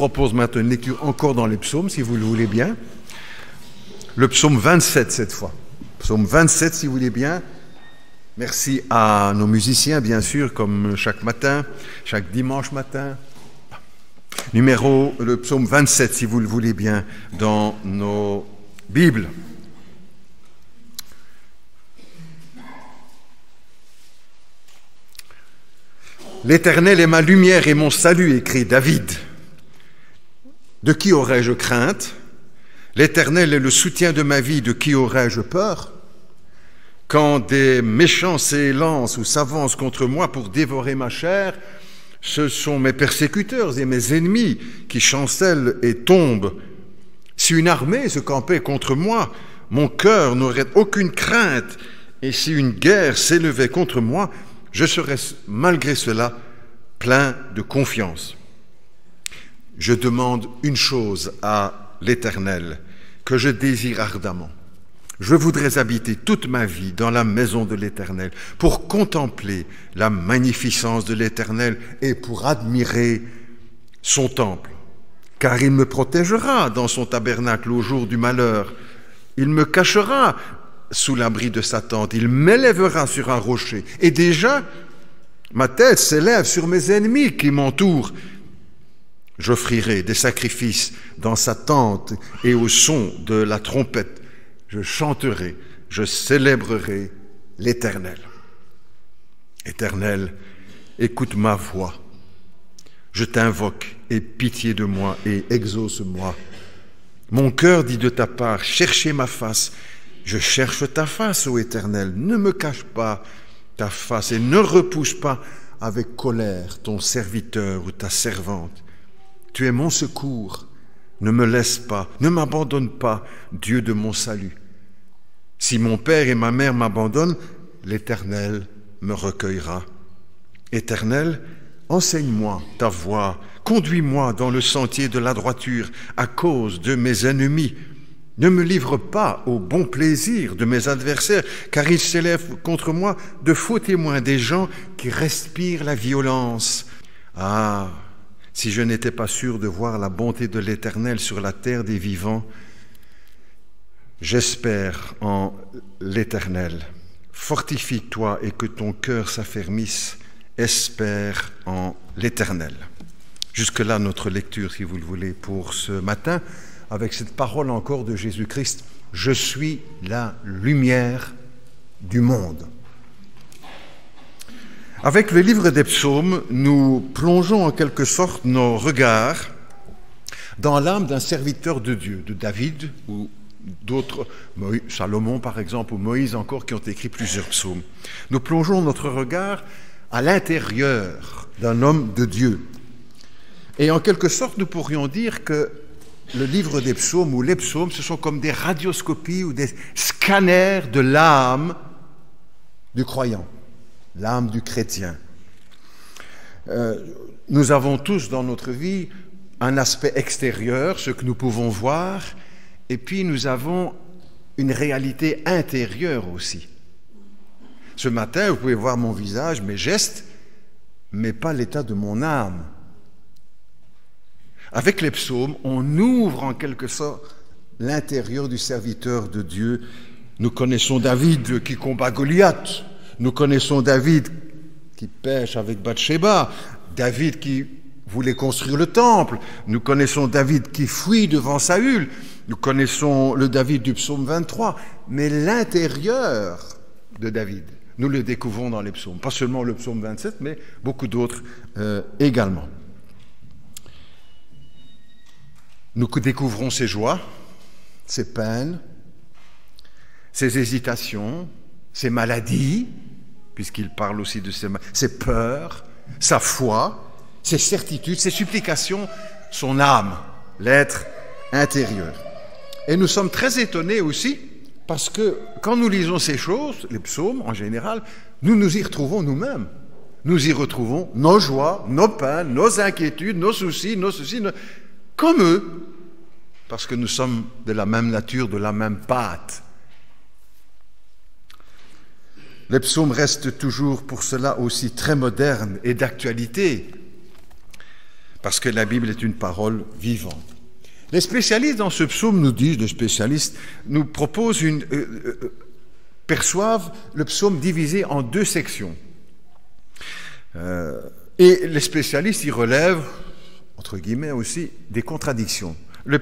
propose maintenant une lecture encore dans les psaumes, si vous le voulez bien. Le psaume 27 cette fois. Psaume 27, si vous voulez bien. Merci à nos musiciens, bien sûr, comme chaque matin, chaque dimanche matin. Le psaume 27, si vous le voulez bien, dans nos Bibles. L'Éternel est ma lumière et mon salut, écrit David. De qui aurais-je crainte? L'Éternel est le soutien de ma vie, de qui aurais-je peur? Quand des méchants s'élancent ou s'avancent contre moi pour dévorer ma chair, ce sont mes persécuteurs et mes ennemis qui chancellent et tombent. Si une armée se campait contre moi, mon cœur n'aurait aucune crainte, et si une guerre s'élevait contre moi, je serais malgré cela plein de confiance. Je demande une chose à l'Éternel, que je désire ardemment. Je voudrais habiter toute ma vie dans la maison de l'Éternel pour contempler la magnificence de l'Éternel et pour admirer son temple. Car il me protégera dans son tabernacle au jour du malheur. Il me cachera sous l'abri de sa tente. Il m'élèvera sur un rocher. Et déjà, ma tête s'élève sur mes ennemis qui m'entourent. J'offrirai des sacrifices dans sa tente et au son de la trompette. Je chanterai, je célébrerai l'Éternel. Éternel, écoute ma voix. Je t'invoque, aie pitié de moi et exauce-moi. Mon cœur dit de ta part, cherchez ma face. Je cherche ta face, ô Éternel. Ne me cache pas ta face et ne repousse pas avec colère ton serviteur ou ta servante. Tu es mon secours. Ne me laisse pas, ne m'abandonne pas, Dieu de mon salut. Si mon père et ma mère m'abandonnent, l'Éternel me recueillera. Éternel, enseigne-moi ta voie, conduis-moi dans le sentier de la droiture à cause de mes ennemis. Ne me livre pas au bon plaisir de mes adversaires, car ils s'élèvent contre moi de faux témoins, des gens qui respirent la violence. Ah, si je n'étais pas sûr de voir la bonté de l'Éternel sur la terre des vivants, j'espère en l'Éternel. Fortifie-toi et que ton cœur s'affermisse. Espère en l'Éternel. Jusque-là, notre lecture, si vous le voulez, pour ce matin, avec cette parole encore de Jésus-Christ. Je suis la lumière du monde. Avec le livre des psaumes, nous plongeons en quelque sorte nos regards dans l'âme d'un serviteur de Dieu, de David ou d'autres, Salomon par exemple, ou Moïse encore, qui ont écrit plusieurs psaumes. Nous plongeons notre regard à l'intérieur d'un homme de Dieu. Et en quelque sorte, nous pourrions dire que le livre des psaumes ou les psaumes, ce sont comme des radioscopies ou des scanners de l'âme du croyant, l'âme du chrétien. Nous avons tous dans notre vie un aspect extérieur, ce que nous pouvons voir, et puis nous avons une réalité intérieure aussi. Ce matin, vous pouvez voir mon visage, mes gestes, mais pas l'état de mon âme. Avec les psaumes, on ouvre en quelque sorte l'intérieur du serviteur de Dieu. Nous connaissons David qui combat Goliath. Nous connaissons David qui pêche avec Bathsheba. David qui voulait construire le temple. Nous connaissons David qui fuit devant Saül. Nous connaissons le David du psaume 23. Mais l'intérieur de David, nous le découvrons dans les psaumes. Pas seulement le psaume 27, mais beaucoup d'autres également. Nous découvrons ses joies, ses peines, ses hésitations, ses maladies, puisqu'il parle aussi de ses peurs, sa foi, ses certitudes, ses supplications, son âme, l'être intérieur. Et nous sommes très étonnés aussi, parce que quand nous lisons ces choses, les psaumes en général, nous nous y retrouvons nous-mêmes. Nous y retrouvons nos joies, nos peines, nos inquiétudes, nos soucis, comme eux, parce que nous sommes de la même nature, de la même pâte. Les psaumes restent toujours pour cela aussi très modernes et d'actualité. parce que la Bible est une parole vivante. Les spécialistes dans ce psaume nous disent, les spécialistes nous proposent perçoivent le psaume divisé en 2 sections. Et les spécialistes y relèvent, entre guillemets aussi, des contradictions. Les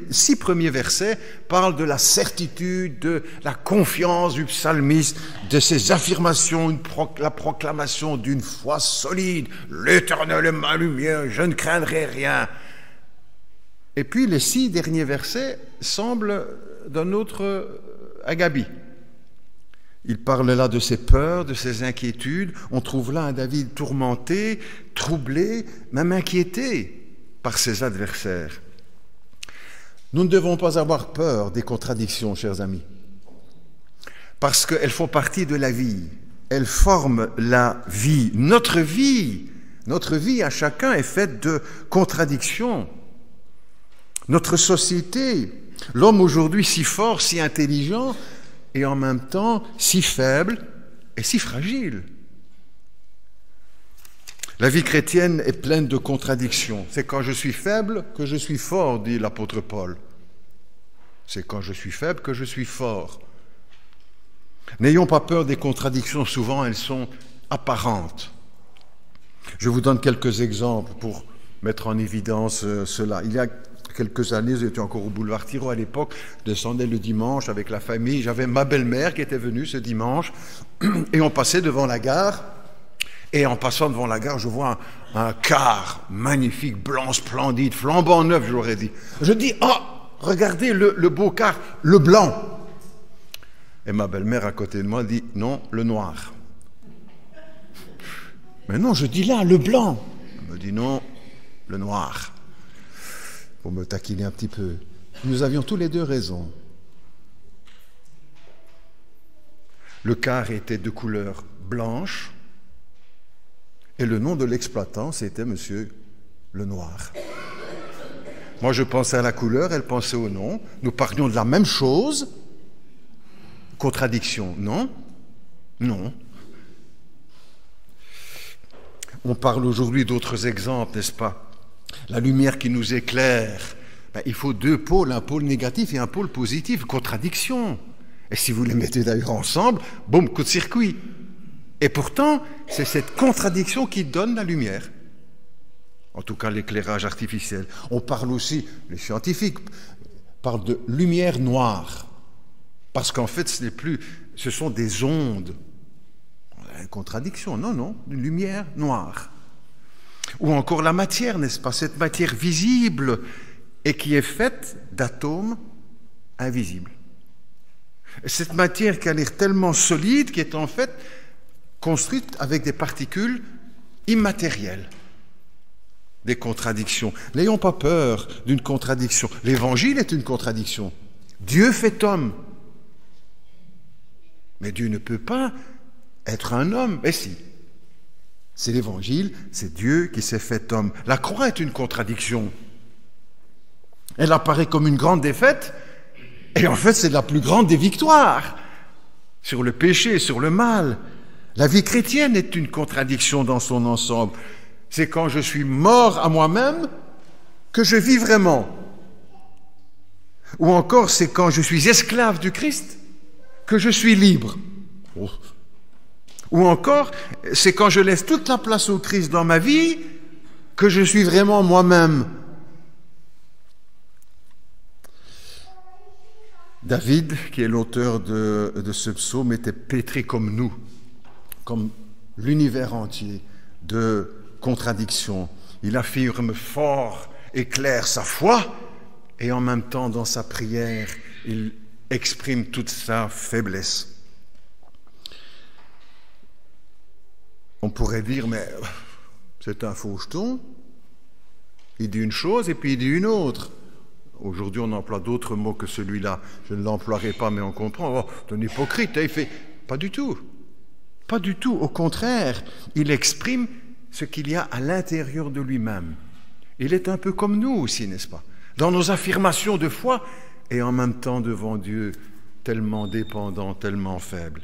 6 premiers versets parlent de la certitude, de la confiance du psalmiste, de ses affirmations, la proclamation d'une foi solide. « L'Éternel est ma lumière, je ne craindrai rien ». Et puis les 6 derniers versets semblent d'un autre acabit. Il parle là de ses peurs, de ses inquiétudes. On trouve là un David tourmenté, troublé, même inquiété par ses adversaires. Nous ne devons pas avoir peur des contradictions, chers amis, parce qu'elles font partie de la vie. Elles forment la vie. Notre vie à chacun est faite de contradictions. Notre société, l'homme aujourd'hui si fort, si intelligent, et en même temps si faible et si fragile. La vie chrétienne est pleine de contradictions. C'est quand je suis faible que je suis fort, dit l'apôtre Paul. C'est quand je suis faible que je suis fort. N'ayons pas peur des contradictions, souvent elles sont apparentes. Je vous donne quelques exemples pour mettre en évidence cela. Il y a quelques années, j'étais encore au boulevard Thiraud à l'époque, je descendais le dimanche avec la famille, j'avais ma belle-mère qui était venue ce dimanche, et on passait devant la gare, et en passant devant la gare, je vois un car magnifique, blanc, splendide, flambant neuf, j'aurais dit. Je dis, oh, regardez le beau car, le blanc. Et ma belle-mère à côté de moi dit, non, le noir. Mais non, je dis là, le blanc. Elle me dit, non, le noir. Pour me taquiner un petit peu. Nous avions tous les deux raison. Le car était de couleur blanche et le nom de l'exploitant, c'était Monsieur le Noir. Moi, je pensais à la couleur, elle pensait au nom. Nous parlions de la même chose. Contradiction, non? Non. On parle aujourd'hui d'autres exemples, n'est-ce pas? La lumière qui nous éclaire, il faut 2 pôles, un pôle négatif et un pôle positif, contradiction. Et si vous les mettez d'ailleurs ensemble, boum, coup de circuit. Et pourtant, c'est cette contradiction qui donne la lumière. En tout cas, l'éclairage artificiel. On parle aussi, les scientifiques parlent de lumière noire. Parce qu'en fait, ce sont des ondes. Une contradiction, non, une lumière noire. Ou encore la matière, n'est-ce pas? Cette matière visible et qui est faite d'atomes invisibles. Cette matière qui a l'air tellement solide, qui est en fait construite avec des particules immatérielles. Des contradictions. N'ayons pas peur d'une contradiction. L'Évangile est une contradiction. Dieu fait homme. Mais Dieu ne peut pas être un homme. Mais si. C'est l'Évangile, c'est Dieu qui s'est fait homme. La croix est une contradiction. Elle apparaît comme une grande défaite, et en fait c'est la plus grande des victoires sur le péché, sur le mal. La vie chrétienne est une contradiction dans son ensemble. C'est quand je suis mort à moi-même que je vis vraiment. Ou encore c'est quand je suis esclave du Christ que je suis libre. Oh. Ou encore, c'est quand je laisse toute la place au Christ dans ma vie que je suis vraiment moi-même. David, qui est l'auteur de ce psaume, était pétri comme nous, comme l'univers entier, de contradictions. Il affirme fort et clair sa foi, et en même temps, dans sa prière, il exprime toute sa faiblesse. On pourrait dire, mais c'est un faux jeton. Il dit une chose et puis il dit une autre. Aujourd'hui, on emploie d'autres mots que celui-là. Je ne l'emploierai pas, mais on comprend. Oh, c'est un hypocrite, il fait... Pas du tout. Pas du tout. Au contraire, il exprime ce qu'il y a à l'intérieur de lui-même. Il est un peu comme nous aussi, n'est-ce pas? Dans nos affirmations de foi et en même temps devant Dieu, tellement dépendant, tellement faible.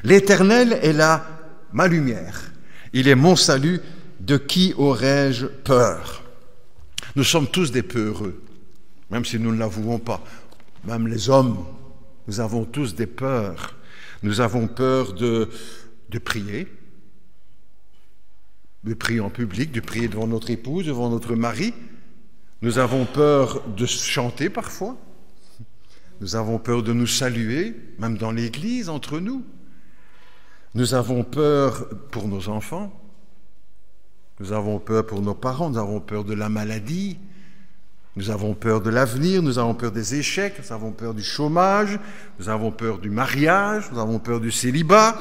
L'Éternel est là, ma lumière. Il est mon salut de qui aurais-je peur? Nous sommes tous des peureux, même si nous ne l'avouons pas. Même les hommes, nous avons tous des peurs. Nous avons peur de prier en public, de prier devant notre épouse, devant notre mari. Nous avons peur de chanter parfois. Nous avons peur de nous saluer, même dans l'église, entre nous. Nous avons peur pour nos enfants. Nous avons peur pour nos parents. Nous avons peur de la maladie. Nous avons peur de l'avenir. Nous avons peur des échecs. Nous avons peur du chômage. Nous avons peur du mariage. Nous avons peur du célibat.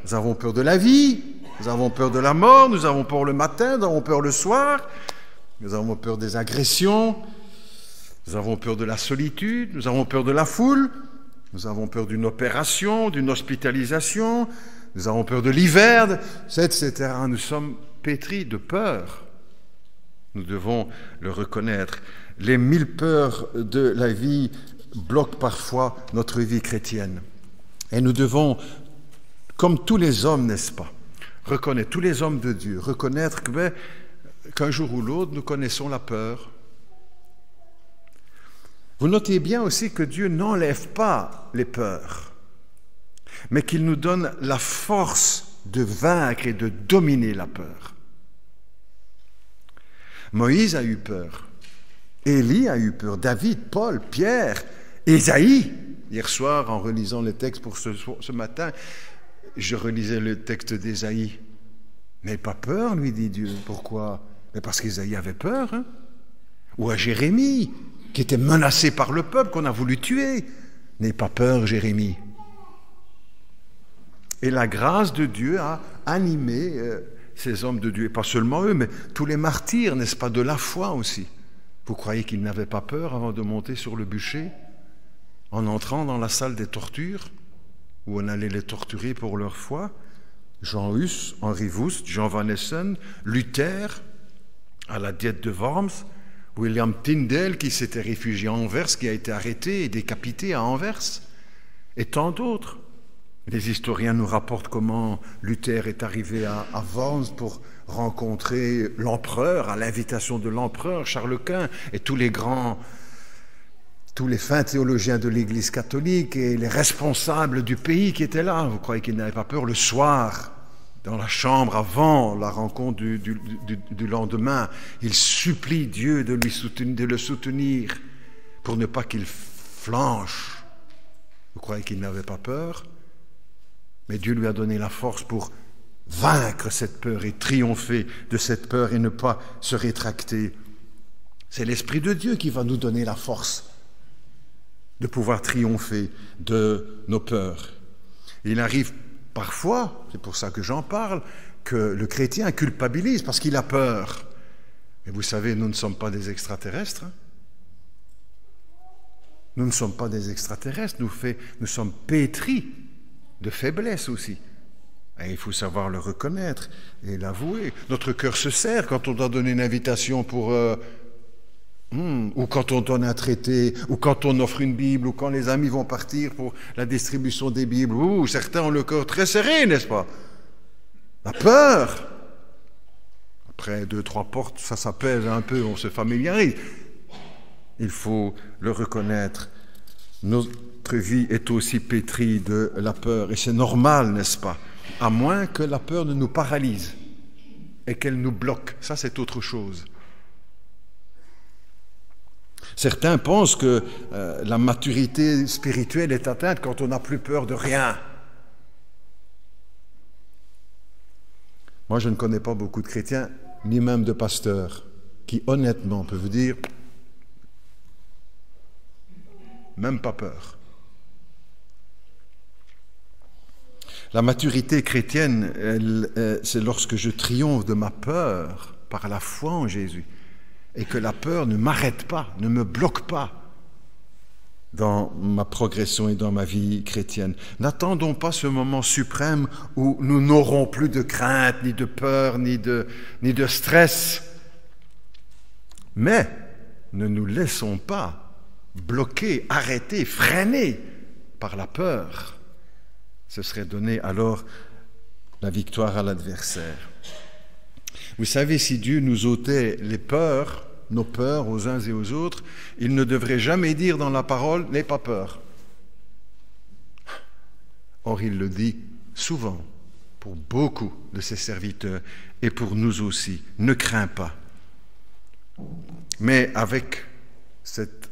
Nous avons peur de la vie. Nous avons peur de la mort. Nous avons peur le matin. Nous avons peur le soir. Nous avons peur des agressions. Nous avons peur de la solitude, nous avons peur de la foule, nous avons peur d'une opération, d'une hospitalisation, nous avons peur de l'hiver, etc. Nous sommes pétris de peur. Nous devons le reconnaître. Les 1000 peurs de la vie bloquent parfois notre vie chrétienne. Et nous devons, comme tous les hommes, n'est-ce pas, reconnaître, tous les hommes de Dieu, reconnaître qu'un jour ou l'autre, nous connaissons la peur. Vous notez bien aussi que Dieu n'enlève pas les peurs, mais qu'il nous donne la force de vaincre et de dominer la peur. Moïse a eu peur, Élie a eu peur, David, Paul, Pierre, Ésaïe. Hier soir, en relisant les textes pour ce matin, je relisais le texte d'Ésaïe. N'aie pas peur, lui dit Dieu. Pourquoi? Mais parce qu'Ésaïe avait peur. Hein? Ou à Jérémie, qui était menacé par le peuple qu'on a voulu tuer. N'aie pas peur, Jérémie. Et la grâce de Dieu a animé ces hommes de Dieu, et pas seulement eux, mais tous les martyrs, n'est-ce pas, de la foi aussi. Vous croyez qu'ils n'avaient pas peur avant de monter sur le bûcher, en entrant dans la salle des tortures, où on allait les torturer pour leur foi? Jean Hus, Henri Wüst, Jean Van Essen, Luther, à la Diète de Worms, William Tyndale qui s'était réfugié à Anvers, qui a été arrêté et décapité à Anvers, et tant d'autres. Les historiens nous rapportent comment Luther est arrivé à Worms pour rencontrer l'empereur, à l'invitation de l'empereur Charles Quint, et tous les fins théologiens de l'Église catholique et les responsables du pays qui étaient là. Vous croyez qu'ils n'avaient pas peur? Le soir, dans la chambre avant la rencontre du lendemain, ils supplient Dieu de le soutenir pour ne pas qu'il flanche. Vous croyez qu'il n'avait pas peur? Mais Dieu lui a donné la force pour vaincre cette peur et triompher de cette peur et ne pas se rétracter. C'est l'Esprit de Dieu qui va nous donner la force de pouvoir triompher de nos peurs. Il arrive parfois, c'est pour ça que j'en parle, que le chrétien culpabilise parce qu'il a peur. Mais vous savez, nous ne sommes pas des extraterrestres. Nous ne sommes pas des extraterrestres, nous sommes pétris de faiblesse aussi. Et il faut savoir le reconnaître et l'avouer. Notre cœur se serre quand on doit donner une invitation pour... ou quand on donne un traité, ou quand on offre une Bible, ou quand les amis vont partir pour la distribution des Bibles. Certains ont le cœur très serré, n'est-ce pas? La peur. Après 2-3 portes, ça pèse un peu, on se familiarise. Il faut le reconnaître. Notre vie est aussi pétrie de la peur, et c'est normal, n'est-ce pas? À moins que la peur ne nous paralyse et qu'elle nous bloque. Ça, c'est autre chose. Certains pensent que la maturité spirituelle est atteinte quand on n'a plus peur de rien. Moi, je ne connais pas beaucoup de chrétiens, ni même de pasteurs, qui honnêtement peuvent vous dire, même pas peur. La maturité chrétienne, c'est lorsque je triomphe de ma peur par la foi en Jésus. Et que la peur ne m'arrête pas, ne me bloque pas dans ma progression et dans ma vie chrétienne. N'attendons pas ce moment suprême où nous n'aurons plus de crainte, ni de peur, ni de stress. Mais ne nous laissons pas bloquer, arrêter, freiner par la peur. Ce serait donner alors la victoire à l'adversaire. Vous savez, si Dieu nous ôtait les peurs, nos peurs aux uns et aux autres, il ne devrait jamais dire dans la parole « n'aie pas peur ». Or, il le dit souvent pour beaucoup de ses serviteurs et pour nous aussi. Ne crains pas. Mais avec cette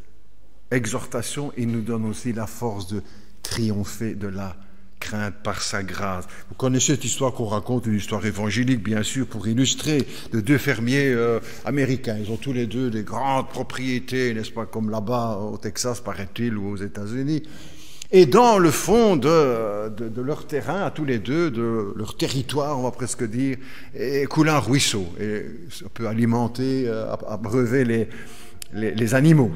exhortation, il nous donne aussi la force de triompher de la crainte par sa grâce. Vous connaissez cette histoire qu'on raconte, une histoire évangélique bien sûr, pour illustrer, de deux fermiers américains. Ils ont tous les deux des grandes propriétés, n'est-ce pas, comme là-bas au Texas, paraît-il, ou aux États-Unis. Et dans le fond de leur terrain, à tous les deux, de leur territoire, on va presque dire, coule un ruisseau. Et ça peut alimenter, abreuver les animaux.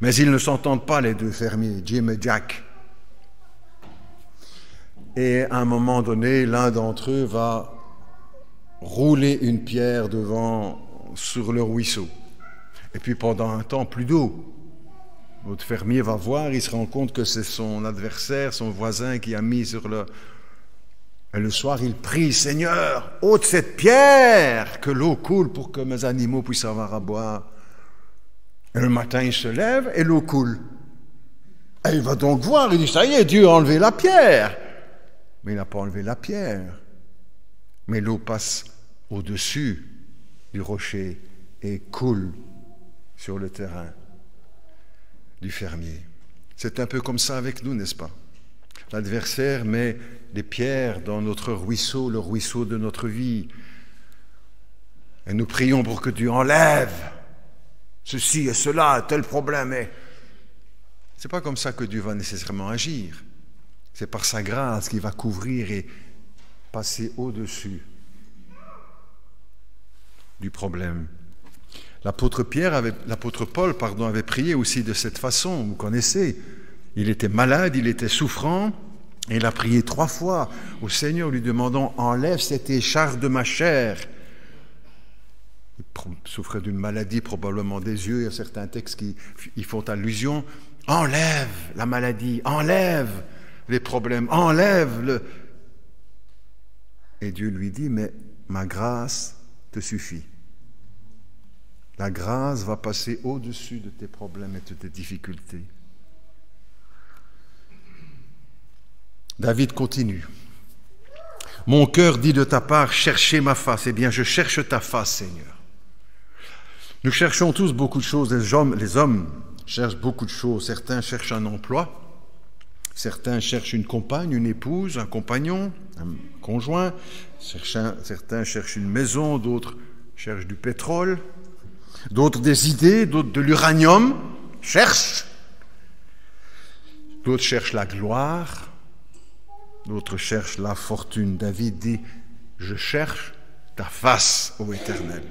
Mais ils ne s'entendent pas, les deux fermiers, Jim et Jack. Et à un moment donné, l'un d'entre eux va rouler une pierre sur le ruisseau. Et puis pendant un temps, plus d'eau. L'autre fermier va voir, il se rend compte que c'est son adversaire, son voisin qui a mis sur le... Et le soir, il prie, « Seigneur, ôte cette pierre, que l'eau coule pour que mes animaux puissent avoir à boire. » Et le matin, il se lève et l'eau coule. Et il va donc voir, il dit, « Ça y est, Dieu a enlevé la pierre. » Mais il n'a pas enlevé la pierre. Mais l'eau passe au-dessus du rocher et coule sur le terrain du fermier. C'est un peu comme ça avec nous, n'est-ce pas? L'adversaire met des pierres dans notre ruisseau, le ruisseau de notre vie. Et nous prions pour que Dieu enlève ceci et cela, tel problème. Et c'est pas comme ça que Dieu va nécessairement agir. C'est par sa grâce qu'il va couvrir et passer au-dessus du problème. L'apôtre Paul, avait prié aussi de cette façon, vous connaissez. Il était malade, il était souffrant, et il a prié 3 fois au Seigneur, lui demandant « Enlève cette écharpe de ma chair ». Il souffrait d'une maladie, probablement des yeux, il y a certains textes qui y font allusion. « Enlève la maladie, enlève les problèmes, enlève le... » Et Dieu lui dit « Mais ma grâce te suffit. » La grâce va passer au-dessus de tes problèmes et de tes difficultés. David continue. « Mon cœur dit de ta part, cherchez ma face. Eh bien, je cherche ta face, Seigneur. » Nous cherchons tous beaucoup de choses. Les hommes cherchent beaucoup de choses. Certains cherchent un emploi. Certains cherchent une compagne, une épouse, un compagnon, un conjoint. Certains cherchent une maison, d'autres cherchent du pétrole. D'autres des idées, d'autres de l'uranium, cherchent. D'autres cherchent la gloire, d'autres cherchent la fortune. David dit, je cherche ta face, ô Éternel.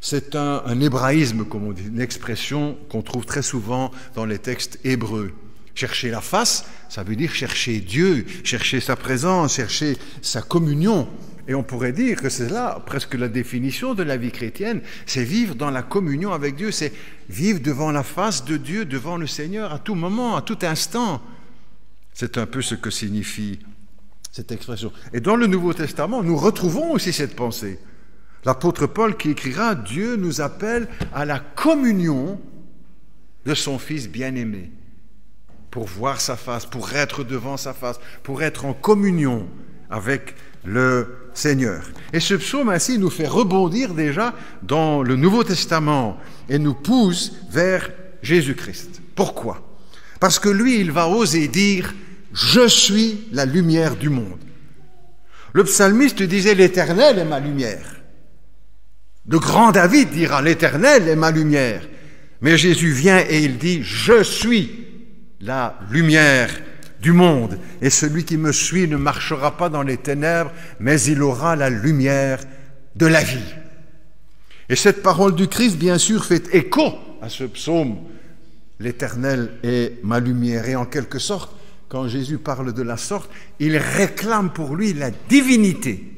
C'est un hébraïsme, comme on dit, une expression qu'on trouve très souvent dans les textes hébreux. Chercher la face, ça veut dire chercher Dieu, chercher sa présence, chercher sa communion. Et on pourrait dire que c'est là presque la définition de la vie chrétienne, c'est vivre dans la communion avec Dieu, c'est vivre devant la face de Dieu, devant le Seigneur à tout moment, à tout instant. C'est un peu ce que signifie cette expression. Et dans le Nouveau Testament, nous retrouvons aussi cette pensée. L'apôtre Paul qui écrira « Dieu nous appelle à la communion de son Fils bien-aimé » pour voir sa face, pour être devant sa face, pour être en communion avec le Seigneur. Et ce psaume ainsi nous fait rebondir déjà dans le Nouveau Testament et nous pousse vers Jésus-Christ. Pourquoi? Parce que lui, il va oser dire « Je suis la lumière du monde ». Le psalmiste disait « L'Éternel est ma lumière ». Le grand David dira « L'Éternel est ma lumière ». Mais Jésus vient et il dit « Je suis la lumière du monde, et celui qui me suit ne marchera pas dans les ténèbres, mais il aura la lumière de la vie. » Et cette parole du Christ, bien sûr, fait écho à ce psaume. L'Éternel est ma lumière. Et en quelque sorte, quand Jésus parle de la sorte, il réclame pour lui la divinité.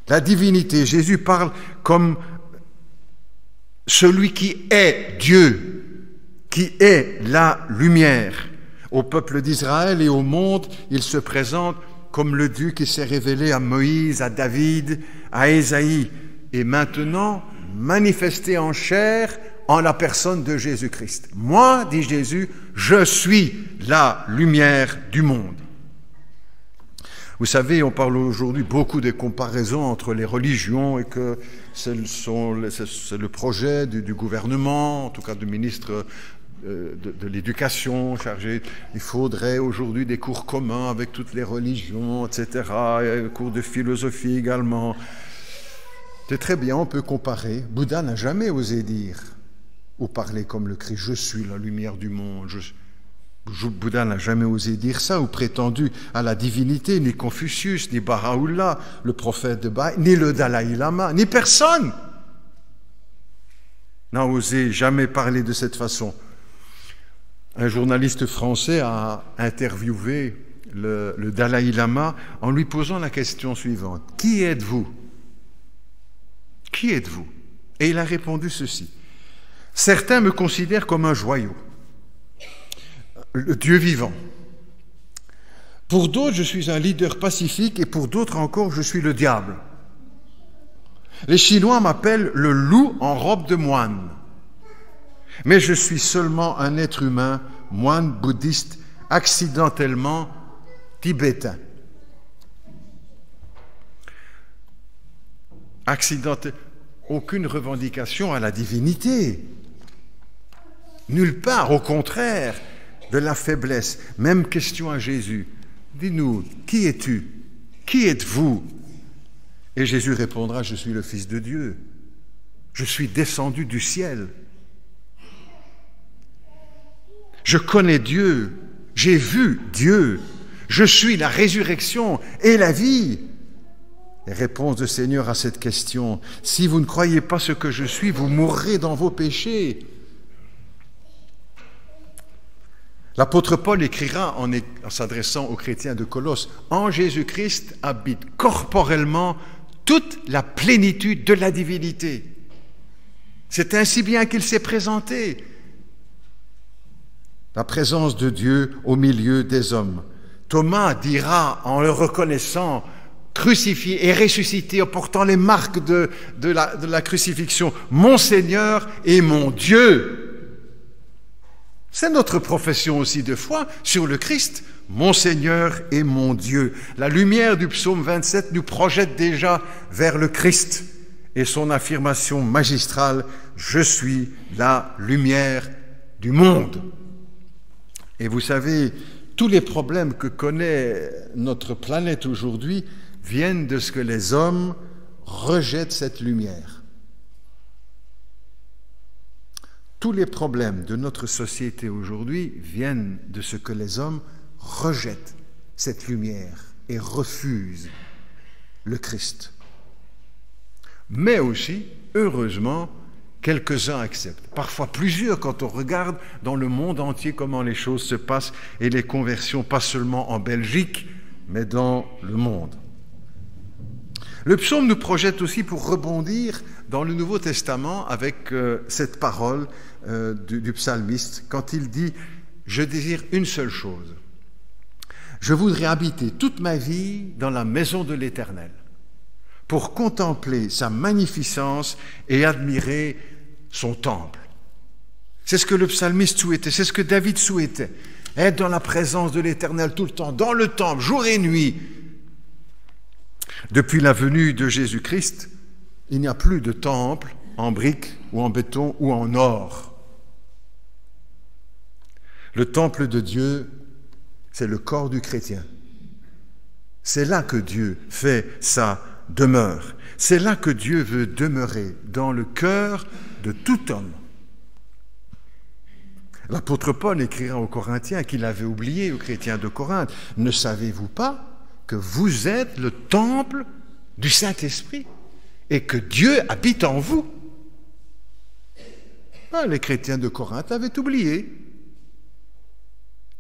La divinité. Jésus parle comme celui qui est Dieu, qui est la lumière. Au peuple d'Israël et au monde, il se présente comme le Dieu qui s'est révélé à Moïse, à David, à Ésaïe, et maintenant manifesté en chair en la personne de Jésus-Christ. Moi, dit Jésus, je suis la lumière du monde. Vous savez, on parle aujourd'hui beaucoup des comparaisons entre les religions et que c'est le projet du gouvernement, en tout cas du ministre de l'Éducation chargé. Il faudrait aujourd'hui des cours communs avec toutes les religions, etc., et cours de philosophie également. C'est très bien, on peut comparer. Bouddha n'a jamais osé dire ou parler comme le Christ, je suis la lumière du monde. Bouddha n'a jamais osé dire ça ou prétendu à la divinité, ni Confucius, ni Baha'u'llah, le prophète de Baha'í, ni le Dalai Lama, ni personne n'a osé jamais parler de cette façon. Un journaliste français a interviewé le Dalai Lama en lui posant la question suivante. Qui êtes-vous? Qui êtes-vous? Et il a répondu ceci. Certains me considèrent comme un joyau, le Dieu vivant. Pour d'autres, je suis un leader pacifique et pour d'autres encore, je suis le diable. Les Chinois m'appellent le loup en robe de moine. Mais je suis seulement un être humain, moine bouddhiste, accidentellement tibétain. Aucune revendication à la divinité. Nulle part, au contraire, de la faiblesse. Même question à Jésus. Dis-nous, qui es-tu? Qui êtes-vous? Et Jésus répondra, je suis le Fils de Dieu. Je suis descendu du ciel. Je connais Dieu, j'ai vu Dieu, je suis la résurrection et la vie. Les réponses du Seigneur à cette question, si vous ne croyez pas ce que je suis, vous mourrez dans vos péchés. L'apôtre Paul écrira en s'adressant aux chrétiens de Colosse, en Jésus-Christ habite corporellement toute la plénitude de la divinité. C'est ainsi bien qu'il s'est présenté. La présence de Dieu au milieu des hommes. Thomas dira en le reconnaissant, crucifié et ressuscité, en portant les marques de la crucifixion, mon Seigneur et mon Dieu. C'est notre profession aussi de foi sur le Christ, mon Seigneur et mon Dieu. La lumière du psaume 27 nous projette déjà vers le Christ et son affirmation magistrale, je suis la lumière du monde. Et vous savez, tous les problèmes que connaît notre planète aujourd'hui viennent de ce que les hommes rejettent cette lumière. Tous les problèmes de notre société aujourd'hui viennent de ce que les hommes rejettent cette lumière et refusent le Christ. Mais aussi, heureusement, quelques-uns acceptent, parfois plusieurs quand on regarde dans le monde entier comment les choses se passent et les conversions, pas seulement en Belgique, mais dans le monde. Le psaume nous projette aussi pour rebondir dans le Nouveau Testament avec cette parole du psalmiste quand il dit « Je désire une seule chose, je voudrais habiter toute ma vie dans la maison de l'Éternel pour contempler sa magnificence et admirer son temple. » C'est ce que le psalmiste souhaitait, c'est ce que David souhaitait, être dans la présence de l'Éternel tout le temps, dans le temple, jour et nuit. Depuis la venue de Jésus-Christ, il n'y a plus de temple en briques ou en béton ou en or. Le temple de Dieu, c'est le corps du chrétien. C'est là que Dieu fait sa demeure. C'est là que Dieu veut demeurer, dans le cœur de tout homme. L'apôtre Paul écrira aux Corinthiens qu'il avait oublié aux chrétiens de Corinthe. Ne savez-vous pas que vous êtes le temple du Saint-Esprit et que Dieu habite en vous? Les chrétiens de Corinthe avaient oublié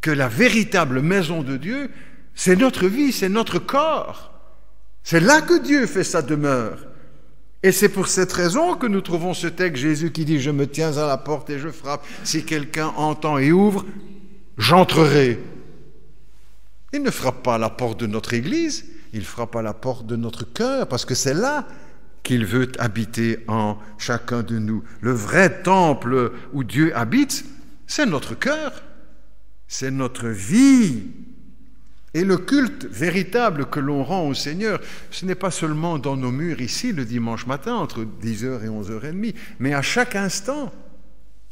que la véritable maison de Dieu, c'est notre vie, c'est notre corps. C'est là que Dieu fait sa demeure. Et c'est pour cette raison que nous trouvons ce texte, Jésus qui dit « Je me tiens à la porte et je frappe. Si quelqu'un entend et ouvre, j'entrerai. Il ne frappe pas à la porte de notre église, il frappe à la porte de notre cœur, parce que c'est là qu'il veut habiter en chacun de nous. Le vrai temple où Dieu habite, c'est notre cœur, c'est notre vie. Et le culte véritable que l'on rend au Seigneur, ce n'est pas seulement dans nos murs ici le dimanche matin entre 10h et 11h30, mais à chaque instant,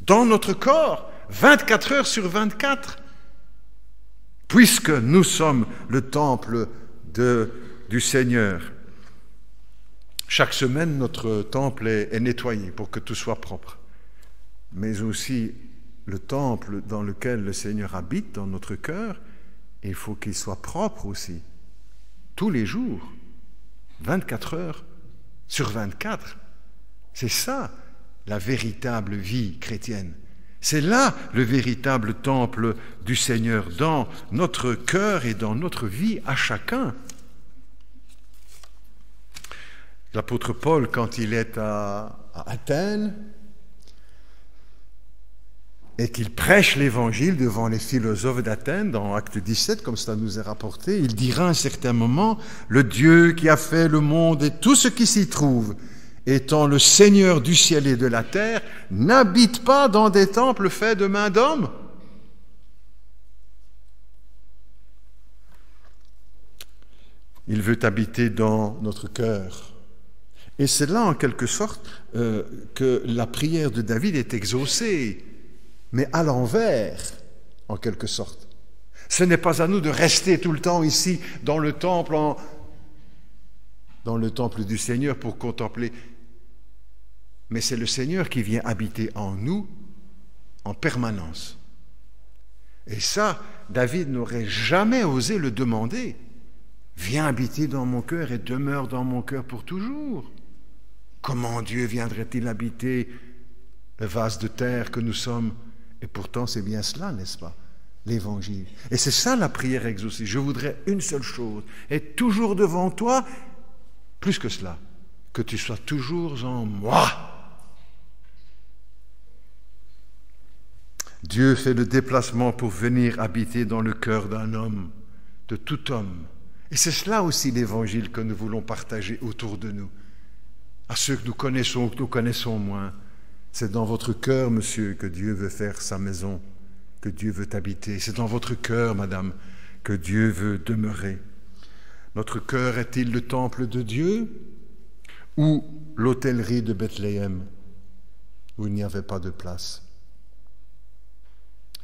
dans notre corps, 24 heures sur 24, puisque nous sommes le temple du Seigneur. Chaque semaine, notre temple est nettoyé pour que tout soit propre, mais aussi le temple dans lequel le Seigneur habite, dans notre cœur, il faut qu'il soit propre aussi, tous les jours, 24 heures sur 24. C'est ça, la véritable vie chrétienne. C'est là le véritable temple du Seigneur, dans notre cœur et dans notre vie à chacun. L'apôtre Paul, quand il est à Athènes, et qu'il prêche l'évangile devant les philosophes d'Athènes, dans Acte 17, comme cela nous est rapporté, il dira à un certain moment, « Le Dieu qui a fait le monde et tout ce qui s'y trouve, étant le Seigneur du ciel et de la terre, n'habite pas dans des temples faits de mains d'hommes. » Il veut habiter dans notre cœur. Et c'est là, en quelque sorte, que la prière de David est exaucée, mais à l'envers, en quelque sorte. Ce n'est pas à nous de rester tout le temps ici, dans le temple du Seigneur pour contempler. Mais c'est le Seigneur qui vient habiter en nous en permanence. Et ça, David n'aurait jamais osé le demander. Viens habiter dans mon cœur et demeure dans mon cœur pour toujours. Comment Dieu viendrait-il habiter le vase de terre que nous sommes? Et pourtant, c'est bien cela, n'est-ce pas? L'Évangile. Et c'est ça la prière exaucée. Je voudrais une seule chose, être toujours devant toi, plus que cela, que tu sois toujours en moi. Dieu fait le déplacement pour venir habiter dans le cœur d'un homme, de tout homme. Et c'est cela aussi l'Évangile que nous voulons partager autour de nous. À ceux que nous connaissons moins. C'est dans votre cœur, monsieur, que Dieu veut faire sa maison, que Dieu veut habiter. C'est dans votre cœur, madame, que Dieu veut demeurer. Notre cœur est-il le temple de Dieu ou l'hôtellerie de Bethléem, où il n'y avait pas de place?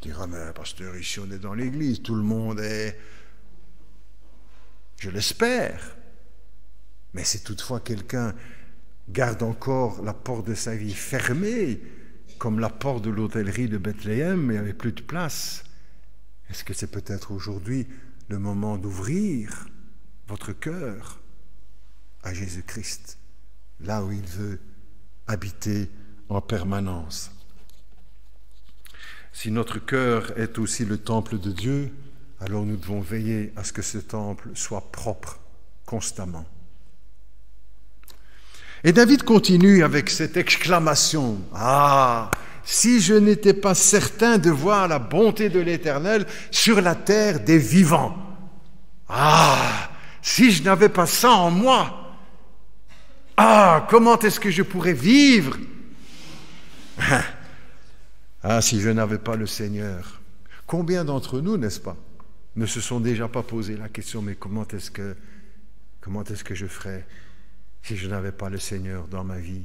Tu diras, mais pasteur, ici on est dans l'église, tout le monde est... Je l'espère. Mais si toutefois quelqu'un garde encore la porte de sa vie fermée, comme la porte de l'hôtellerie de Bethléem, il n'y avait plus de place. Est-ce que c'est peut-être aujourd'hui le moment d'ouvrir votre cœur à Jésus-Christ, là où il veut habiter en permanence? Si notre cœur est aussi le temple de Dieu, alors nous devons veiller à ce que ce temple soit propre constamment. Et David continue avec cette exclamation. « Ah, si je n'étais pas certain de voir la bonté de l'Éternel sur la terre des vivants. Ah, si je n'avais pas ça en moi. Ah, comment est-ce que je pourrais vivre? Ah, si je n'avais pas le Seigneur. » Combien d'entre nous, n'est-ce pas, ne se sont déjà pas posé la question, mais comment est-ce que je ferais si je n'avais pas le Seigneur dans ma vie?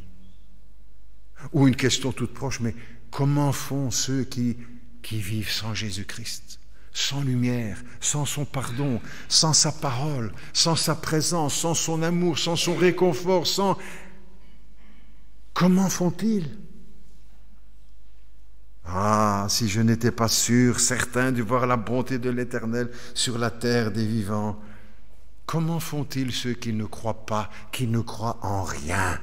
Ou une question toute proche, mais comment font ceux qui vivent sans Jésus-Christ, sans lumière, sans son pardon, sans sa parole, sans sa présence, sans son amour, sans son réconfort, sans... Comment font-ils? Ah, si je n'étais pas sûr, certain de voir la bonté de l'Éternel sur la terre des vivants, comment font-ils ceux qui ne croient pas, qui ne croient en rien,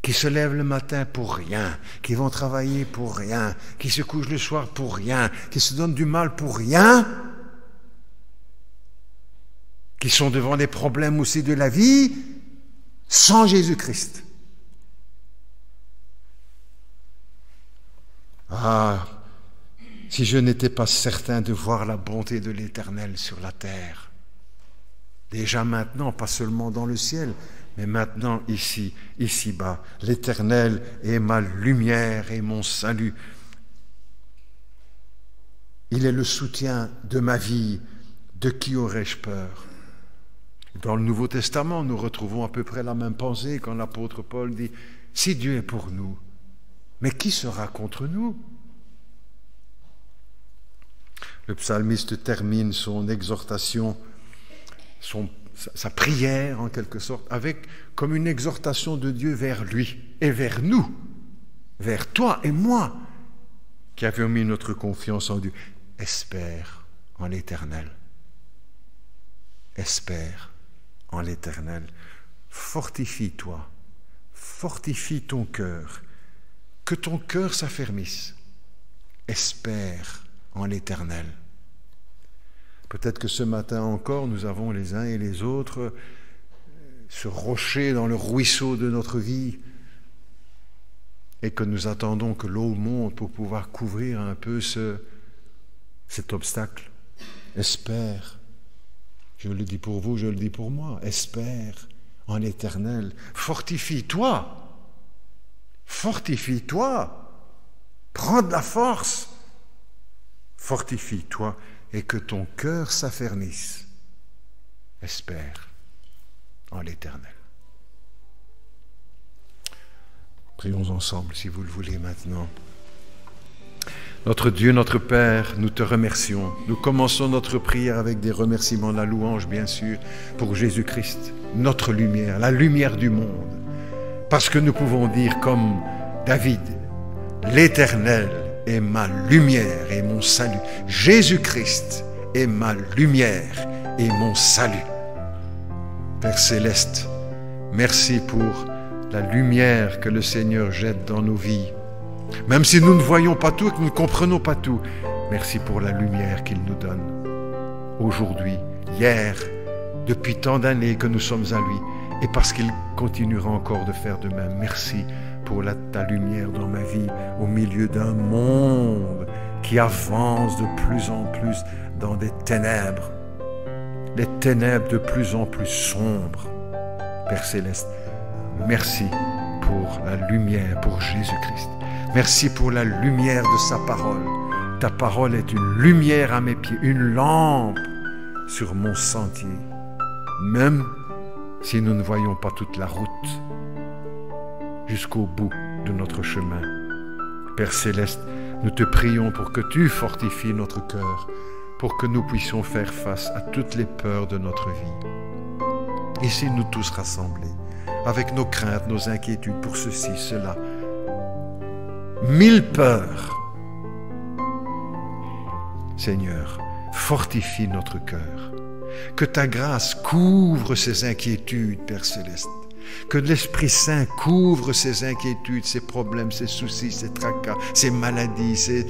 qui se lèvent le matin pour rien, qui vont travailler pour rien, qui se couchent le soir pour rien, qui se donnent du mal pour rien, qui sont devant les problèmes aussi de la vie, sans Jésus-Christ? Ah, si je n'étais pas certain de voir la bonté de l'Éternel sur la terre. Déjà maintenant, pas seulement dans le ciel, mais maintenant ici-bas. L'Éternel est ma lumière et mon salut. Il est le soutien de ma vie. De qui aurais-je peur? Dans le Nouveau Testament, nous retrouvons à peu près la même pensée quand l'apôtre Paul dit « Si Dieu est pour nous, mais qui sera contre nous ?» Le psalmiste termine son exhortation, sa prière en quelque sorte, avec comme une exhortation de Dieu vers lui et vers nous, vers toi et moi, qui avions mis notre confiance en Dieu. Espère en l'Éternel. Espère en l'Éternel. Fortifie-toi, fortifie ton cœur, que ton cœur s'affermisse. Espère en l'Éternel. Peut-être que ce matin encore, nous avons les uns et les autres ce rocher dans le ruisseau de notre vie et que nous attendons que l'eau monte pour pouvoir couvrir un peu cet obstacle. Espère. Je le dis pour vous, je le dis pour moi. Espère en l'Éternel. Fortifie-toi. Fortifie-toi. Prends de la force. Fortifie-toi et que ton cœur s'affermisse. Espère en l'Éternel. Prions ensemble, si vous le voulez maintenant. Notre Dieu, notre Père, nous te remercions. Nous commençons notre prière avec des remerciements, la louange, bien sûr, pour Jésus-Christ, notre lumière, la lumière du monde. Parce que nous pouvons dire comme David, l'Éternel est ma lumière et mon salut. Jésus-Christ est ma lumière et mon salut. Père céleste, merci pour la lumière que le Seigneur jette dans nos vies. Même si nous ne voyons pas tout et que nous ne comprenons pas tout, merci pour la lumière qu'il nous donne. Aujourd'hui, hier, depuis tant d'années que nous sommes à lui, et parce qu'il continuera encore de faire de même. Merci pour ta lumière dans ma vie, au milieu d'un monde qui avance de plus en plus dans des ténèbres. Les ténèbres de plus en plus sombres. Père céleste, merci pour la lumière, pour Jésus-Christ. Merci pour la lumière de sa parole. Ta parole est une lumière à mes pieds, une lampe sur mon sentier. Même si nous ne voyons pas toute la route jusqu'au bout de notre chemin. Père céleste, nous te prions pour que tu fortifies notre cœur, pour que nous puissions faire face à toutes les peurs de notre vie. Ici, nous tous rassemblés, avec nos craintes, nos inquiétudes pour ceci, cela, 1000 peurs. Seigneur, fortifie notre cœur. Que ta grâce couvre ces inquiétudes, Père céleste. Que l'Esprit Saint couvre ces inquiétudes, ces problèmes, ces soucis, ces tracas, ces maladies,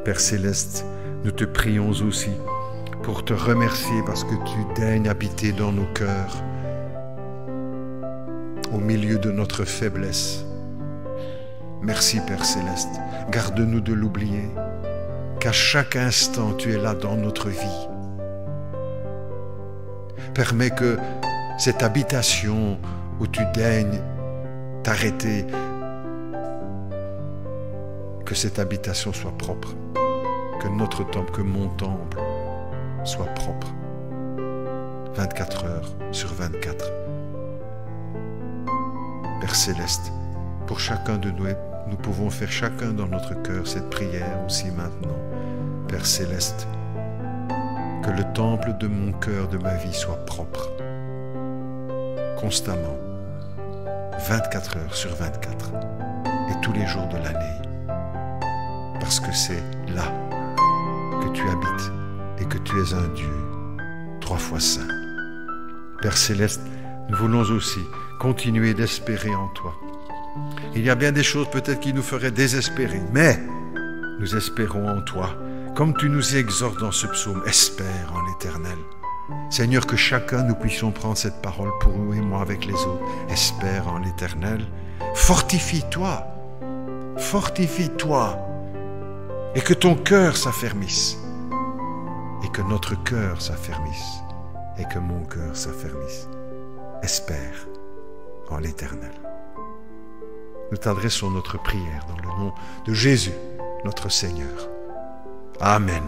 Père céleste, nous te prions aussi pour te remercier parce que tu daignes habiter dans nos cœurs, au milieu de notre faiblesse. Merci, Père céleste. Garde-nous de l'oublier, qu'à chaque instant, tu es là dans notre vie. Permets que cette habitation où tu daignes t'arrêter, que cette habitation soit propre, que notre temple, que mon temple soit propre, 24 heures sur 24. Père céleste, pour chacun de nous, nous pouvons faire chacun dans notre cœur cette prière aussi maintenant. Père céleste, que le temple de mon cœur, de ma vie soit propre, constamment, 24 heures sur 24, et tous les jours de l'année, parce que c'est là que tu habites et que tu es un Dieu 3 fois saint. Père céleste, nous voulons aussi continuer d'espérer en toi. Il y a bien des choses peut-être qui nous feraient désespérer, mais nous espérons en toi. Comme tu nous exhortes dans ce psaume, espère en l'Éternel. Seigneur, que chacun nous puissions prendre cette parole pour nous et moi avec les autres. Espère en l'Éternel. Fortifie-toi. fortifie-toi et que ton cœur s'affermisse et que notre cœur s'affermisse et que mon cœur s'affermisse. Espère en l'Éternel. Nous t'adressons notre prière dans le nom de Jésus, notre Seigneur. Amen.